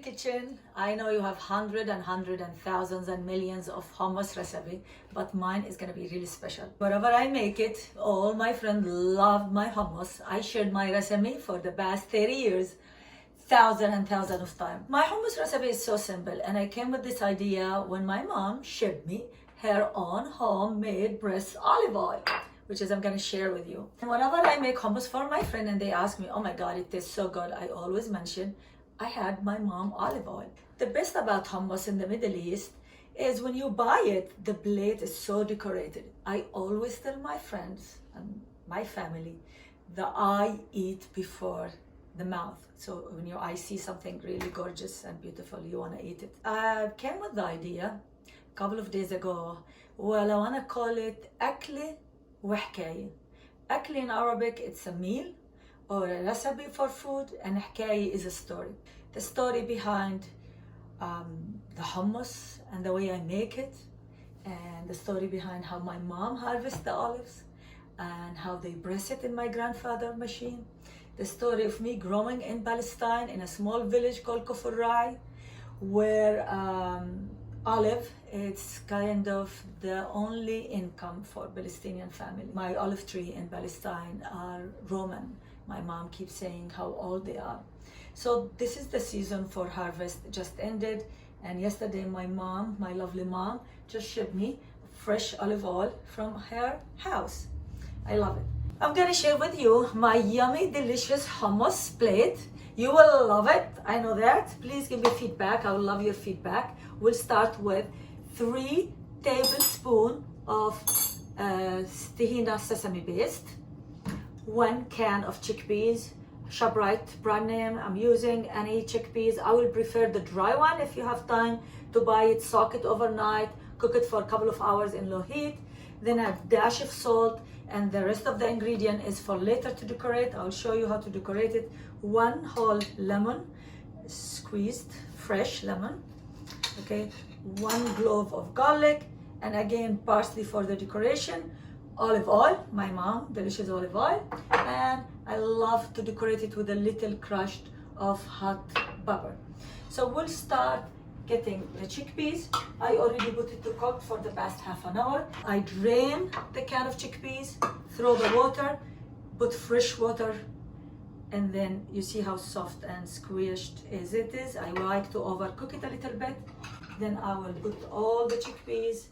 kitchen. I know you have hundred and thousands and millions of hummus recipe, but mine is gonna be really special. Wherever I make it, all my friends love my hummus. I shared my recipe for the past 30 years, thousands of times. My hummus recipe is so simple, and I came with this idea when my mom shipped me her own homemade pressed olive oil, which is I'm gonna share with you. And whenever I make hummus for my friend and they ask me, oh my God, it tastes so good, I always mention I had my mom olive oil. The best about hummus in the Middle East is when you buy it, the plate is so decorated. I always tell my friends and my family that I eat before the mouth. So when your eyes see something really gorgeous and beautiful, you wanna eat it. I came with the idea a couple of days ago. Well, I wanna call it Akla وحكاية. Akli in Arabic, it's a meal or a recipe for food, and Hekaya is a story. The story behind the hummus and the way I make it, and the story behind how my mom harvests the olives and how they press it in my grandfather's machine. The story of me growing in Palestine in a small village called Kufur Rai, where olive, it's kind of the only income for Palestinian family. My olive tree in Palestine are Roman. My mom keeps saying how old they are. So this is the season for harvest, just ended, and yesterday my mom, my lovely mom, just shipped me fresh olive oil from her house. I love it. I'm gonna share with you my yummy, delicious hummus plate. You will love it, I know that. Please give me feedback, I would love your feedback. We'll start with 3 tablespoons of tahini sesame paste, 1 can of chickpeas, ShopRite brand name. I'm using any chickpeas. I will prefer the dry one. If you have time to buy it, soak it overnight, cook it for a couple of hours in low heat, then a dash of salt, and the rest of the ingredient is for later to decorate. I'll show you how to decorate it. 1 whole lemon, squeezed fresh lemon, okay, 1 clove of garlic, and again parsley for the decoration, olive oil, my mom, delicious olive oil, and I love to decorate it with a little crushed of hot pepper. So we'll start getting the chickpeas. I already put it to cook for the past half an hour. I drain the can of chickpeas, throw the water, put fresh water, and then you see how soft and squished as it is. I like to overcook it a little bit. Then I will put all the chickpeas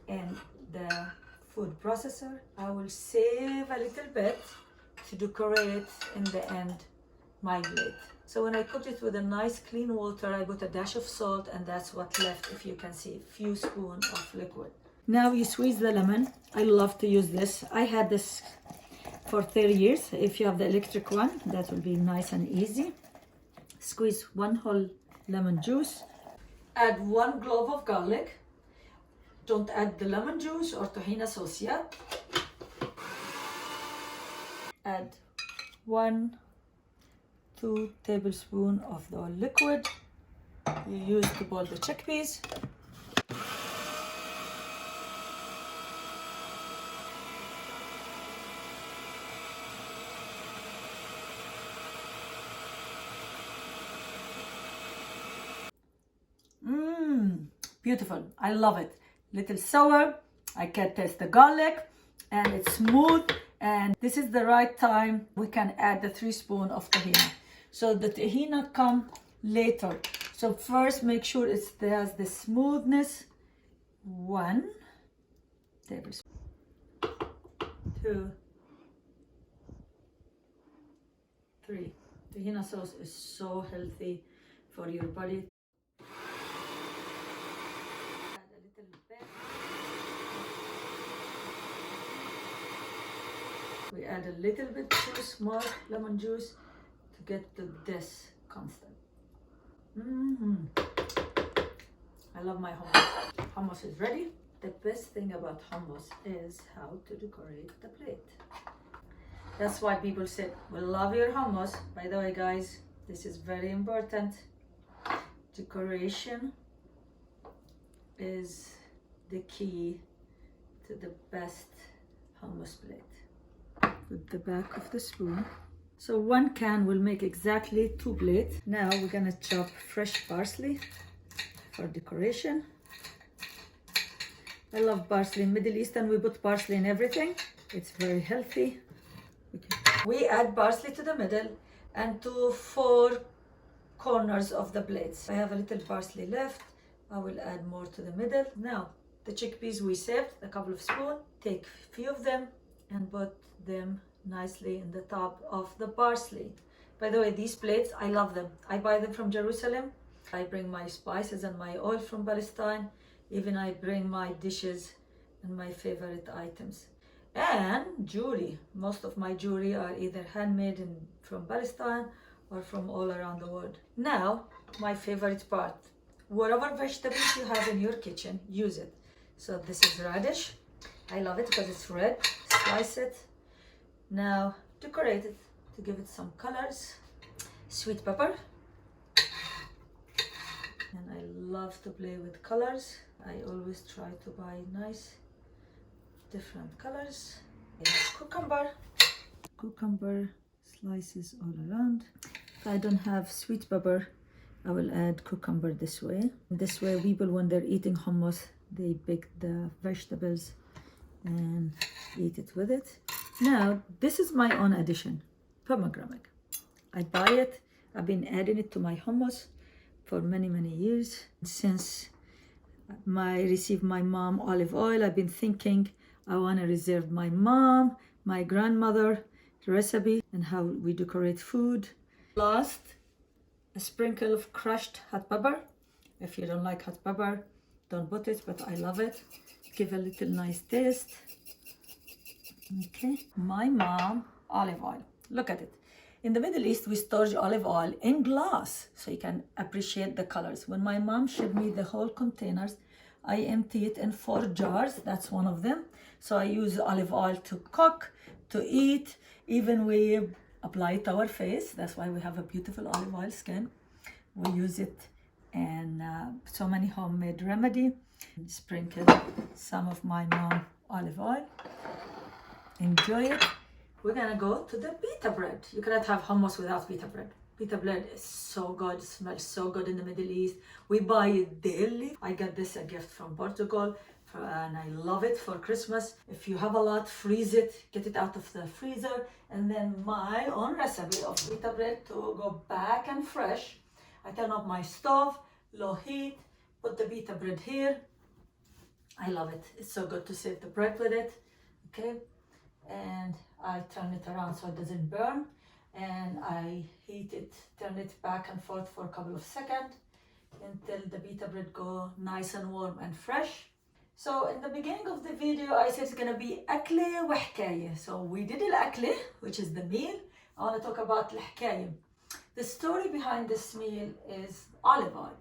in the food processor. I will save a little bit to decorate in the end my plate. So when I cooked it with a nice clean water, I put a dash of salt, and that's what left, if you can see, a few spoons of liquid. Now you squeeze the lemon. I love to use this. I had this for 30 years. If you have the electric one, that will be nice and easy. Squeeze 1 whole lemon juice. Add 1 clove of garlic. Don't add the lemon juice or tahini sauce yet. Add 1-2 tablespoons of the liquid you use to boil the chickpeas. Beautiful, I love it. Little sour, I can taste the garlic, and it's smooth, and this is the right time we can add the 3 spoons of tahini. So the tahini come later. So first make sure it has the smoothness. 1 tablespoon, 2, 3. Tahini sauce is so healthy for your body. We add a little bit juice, more lemon juice, to get to this constant. I love my hummus. Hummus is ready. The best thing about hummus is how to decorate the plate. That's why people say, we love your hummus. By the way, guys, this is very important. Decoration is the key to the best hummus plate. With the back of the spoon, So one can will make exactly 2 plates. Now we're gonna chop fresh parsley for decoration. I love parsley. In Middle Eastern, we put parsley in everything. It's very healthy. Okay. We add parsley to the middle and to 4 corners of the plates. I have a little parsley left. I will add more to the middle. Now, the chickpeas we saved, a couple of spoons, take a few of them and put them nicely in the top of the parsley. By the way, these plates, I love them. I buy them from Jerusalem. I bring my spices and my oil from Palestine. Even I bring my dishes and my favorite items. And jewelry. Most of my jewelry are either handmade from Palestine or from all around the world. Now, my favorite part. Whatever vegetables you have in your kitchen, use it. So this is radish. I love it because it's red. Slice it. Now, decorate it to give it some colors. Sweet pepper. And I love to play with colors. I always try to buy nice different colors. Cucumber. Cucumber slices all around. If I don't have sweet pepper, I will add cucumber this way. This way people, when they're eating hummus, they pick the vegetables and eat it with it. Now, this is my own addition, pomegranate. I buy it. I've been adding it to my hummus for many, many years. Since I received my mom olive oil, I've been thinking I want to reserve my mom, my grandmother recipe and how we decorate food. Last, a sprinkle of crushed hot pepper. If you don't like hot pepper, don't put it, but I love it. Give a little nice taste. Okay, my mom olive oil. Look at it. In the Middle East, we store olive oil in glass so you can appreciate the colors. When my mom shipped me the whole containers, I empty it in 4 jars. That's one of them. So I use olive oil to cook, to eat. Even we apply it to our face. That's why we have a beautiful olive oil skin. We use it in so many homemade remedy. Sprinkle some of my mom olive oil. Enjoy it. We're gonna go to the pita bread. You cannot have hummus without pita bread. Pita bread is so good, it smells so good in the Middle East. We buy it daily. I got this a gift from Portugal and I love it for Christmas. If you have a lot, freeze it, get it out of the freezer. And then my own recipe of pita bread to go back and fresh. I turn off my stove, low heat, put the pita bread here. I love it. It's so good to save the bread with it. Okay. And I turn it around so it doesn't burn, and I heat it, turn it back and forth for a couple of seconds until the pita bread go nice and warm and fresh. So in the beginning of the video, I said it's gonna be Akla wa Hekaya. So we did al-Akla, which is the meal. I want to talk about al-Hekaya. The story behind this meal is olive oil.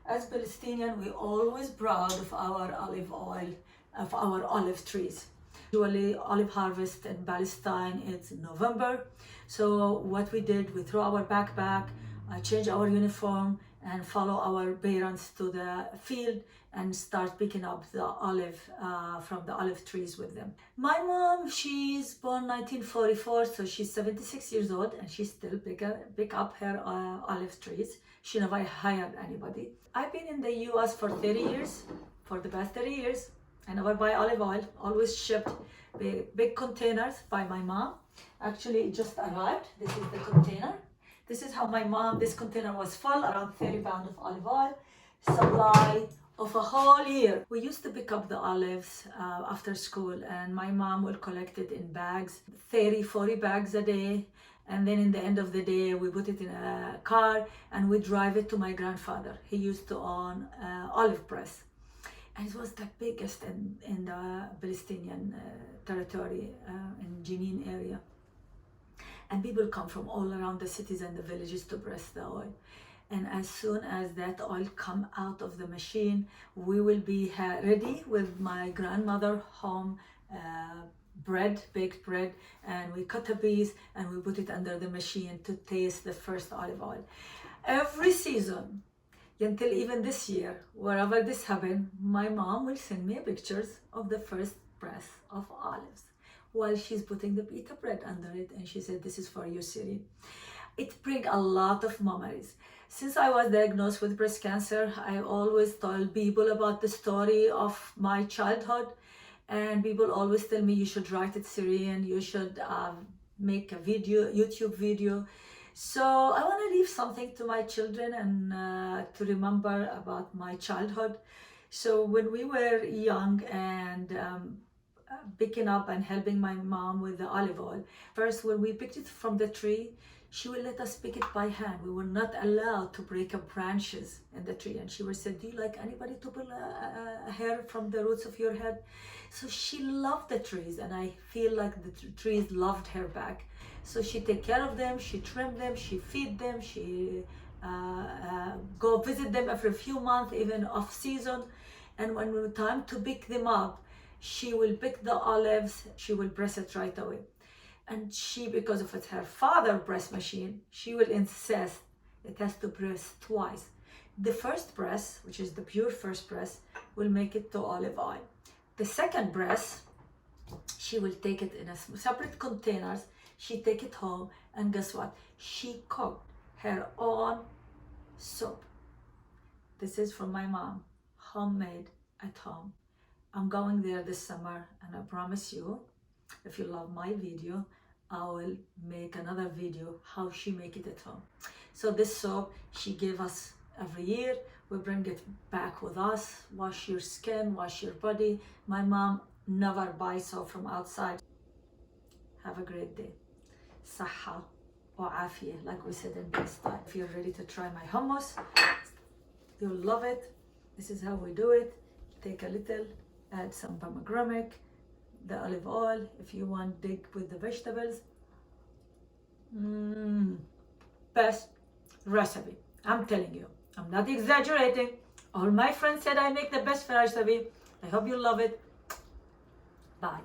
As Palestinian, we're always proud of our olive oil, of our olive trees. Usually olive harvest in Palestine, it's November. So what we did, we threw our backpack, change our uniform and follow our parents to the field and start picking up the olive from the olive trees with them. My mom, she's born 1944, so she's 76 years old and she still pick up her olive trees. She never hired anybody. I've been in the US for 30 years, for the past 30 years. I never buy olive oil, always shipped big containers by my mom. Actually, it just arrived. This is the container. This is how my mom, this container was full, around 30 pounds of olive oil, supply of a whole year. We used to pick up the olives after school and my mom will collect it in bags, 30, 40 bags a day. And then in the end of the day, we put it in a car and we drive it to my grandfather. He used to own olive press. And it was the biggest in the Palestinian territory, in Jenin area. And people come from all around the cities and the villages to press the oil. And as soon as that oil come out of the machine, we will be ready with my grandmother home bread, baked bread, and we cut a piece and we put it under the machine to taste the first olive oil. Every season, until even this year, wherever this happened, my mom will send me pictures of the first press of olives. while she's putting the pita bread under it, and she said, "This is for you, Siri." It brings a lot of memories. Since I was diagnosed with breast cancer, I always tell people about the story of my childhood, and people always tell me, "You should write it, Siri, and you should make a video, YouTube video." So I want to leave something to my children and to remember about my childhood. So when we were young and picking up and helping my mom with the olive oil, first when we picked it from the tree, she will let us pick it by hand. We were not allowed to break up branches in the tree. And she would say, "Do you like anybody to pull a hair from the roots of your head?" So she loved the trees, and I feel like the trees loved her back. So she take care of them, she trim them, she feed them, she go visit them every few months, even off season. And when it was time to pick them up, she will pick the olives, she will press it right away. And she, because of it's her father press machine, she will insist it has to press twice. The first press, which is the pure first press, will make it to olive oil. The second press, she will take it in a separate containers. She take it home, and guess what? She cooked her own soup. This is from my mom, homemade at home. I'm going there this summer, and I promise you, if you love my video, I will make another video how she make it at home. So this soap she gave us every year. We bring it back with us. Wash your skin, wash your body. My mom never buys soap from outside. Have a great day. Saha wa afiyah, like we said in Pakistan. If you're ready to try my hummus, you'll love it. This is how we do it. Take a little, add some pomegranate, the olive oil, if you want dig with the vegetables. Best recipe, I'm telling you. I'm not exaggerating. All my friends said I make the best recipe. I hope you love it. Bye.